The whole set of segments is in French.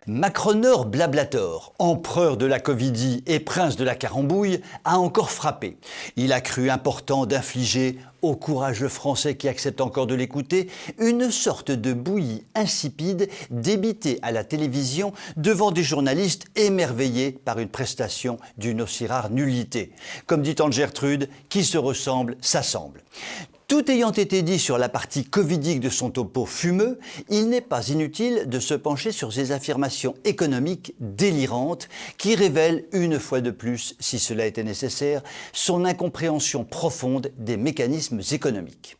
Macronor Blablator, empereur de la covidie et prince de la carambouille, a encore frappé. Il a cru important d'infliger aux courageux Français qui acceptent encore de l'écouter une sorte de bouillie insipide débitée à la télévision devant des journalistes émerveillés par une prestation d'une aussi rare nullité. Comme dit Tante Gertrude, qui se ressemble s'assemble. Tout ayant été dit sur la partie covidique de son topo fumeux, il n'est pas inutile de se pencher sur ses affirmations économiques délirantes qui révèlent une fois de plus, si cela était nécessaire, son incompréhension profonde des mécanismes économiques.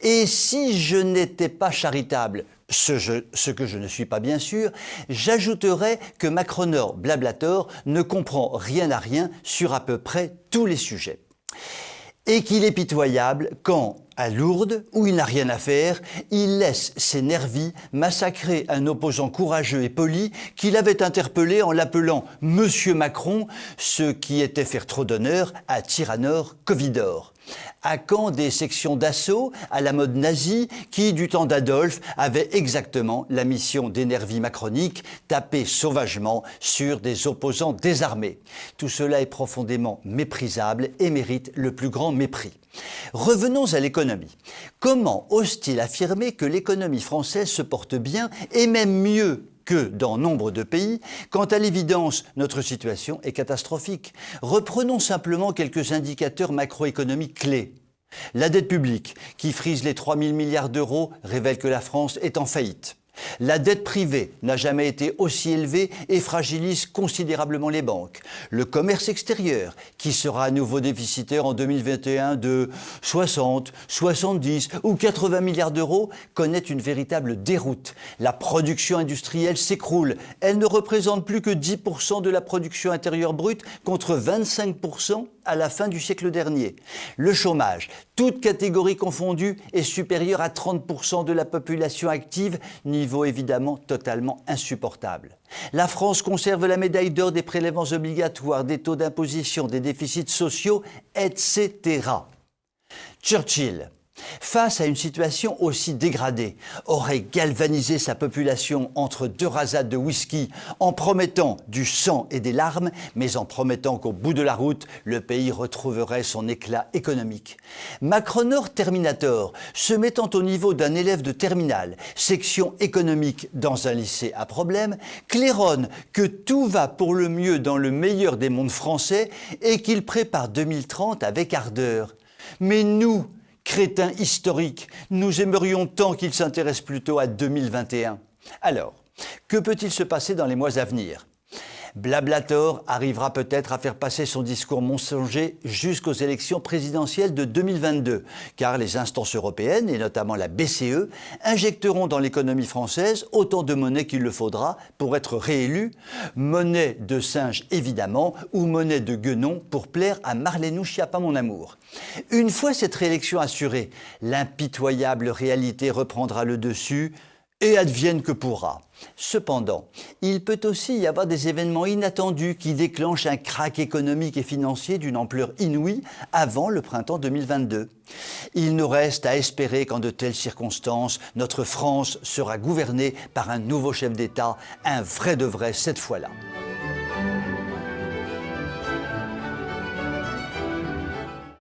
Et si je n'étais pas charitable, ce que je ne suis pas bien sûr, j'ajouterais que Macronor Blablator ne comprend rien à rien sur à peu près tous les sujets. Et qu'il est pitoyable quand, à Lourdes, où il n'a rien à faire, il laisse ses nervis massacrer un opposant courageux et poli qu'il avait interpellé en l'appelant « Monsieur Macron », ce qui était faire trop d'honneur à Tyrannor Covidor. À quand des sections d'assaut à la mode nazie qui, du temps d'Adolphe, avaient exactement la mission des nervis macroniques, taper sauvagement sur des opposants désarmés. Tout cela est profondément méprisable et mérite le plus grand mépris. Revenons à l'économie. Comment ose-t-il affirmer que l'économie française se porte bien et même mieux que dans nombre de pays, quand à l'évidence, notre situation est catastrophique. Reprenons simplement quelques indicateurs macroéconomiques clés. La dette publique, qui frise les 3 000 milliards d'euros, révèle que la France est en faillite. La dette privée n'a jamais été aussi élevée et fragilise considérablement les banques. Le commerce extérieur, qui sera à nouveau déficitaire en 2021 de 60, 70 ou 80 milliards d'euros, connaît une véritable déroute. La production industrielle s'écroule. Elle ne représente plus que 10% de la production intérieure brute contre 25% à la fin du siècle dernier. Le chômage, toutes catégories confondues, est supérieur à 30% de la population active, niveau évidemment totalement insupportable. La France conserve la médaille d'or des prélèvements obligatoires, des taux d'imposition, des déficits sociaux, etc. Churchill, face à une situation aussi dégradée, aurait galvanisé sa population entre deux rasades de whisky en promettant du sang et des larmes, mais en promettant qu'au bout de la route, le pays retrouverait son éclat économique. Macronor Terminator, se mettant au niveau d'un élève de terminale, section économique dans un lycée à problème, claironne que tout va pour le mieux dans le meilleur des mondes français et qu'il prépare 2030 avec ardeur. Mais nous, crétins historiques, nous aimerions tant qu'il s'intéresse plutôt à 2021. Alors, que peut-il se passer dans les mois à venir ? Blablator arrivera peut-être à faire passer son discours mensonger jusqu'aux élections présidentielles de 2022, car les instances européennes, et notamment la BCE, injecteront dans l'économie française autant de monnaie qu'il le faudra pour être réélu, monnaie de singe évidemment, ou monnaie de guenon pour plaire à Marlène Schiappa mon amour. Une fois cette réélection assurée, l'impitoyable réalité reprendra le dessus, et advienne que pourra. Cependant, il peut aussi y avoir des événements inattendus qui déclenchent un krach économique et financier d'une ampleur inouïe avant le printemps 2022. Il nous reste à espérer qu'en de telles circonstances, notre France sera gouvernée par un nouveau chef d'État, un vrai de vrai cette fois-là.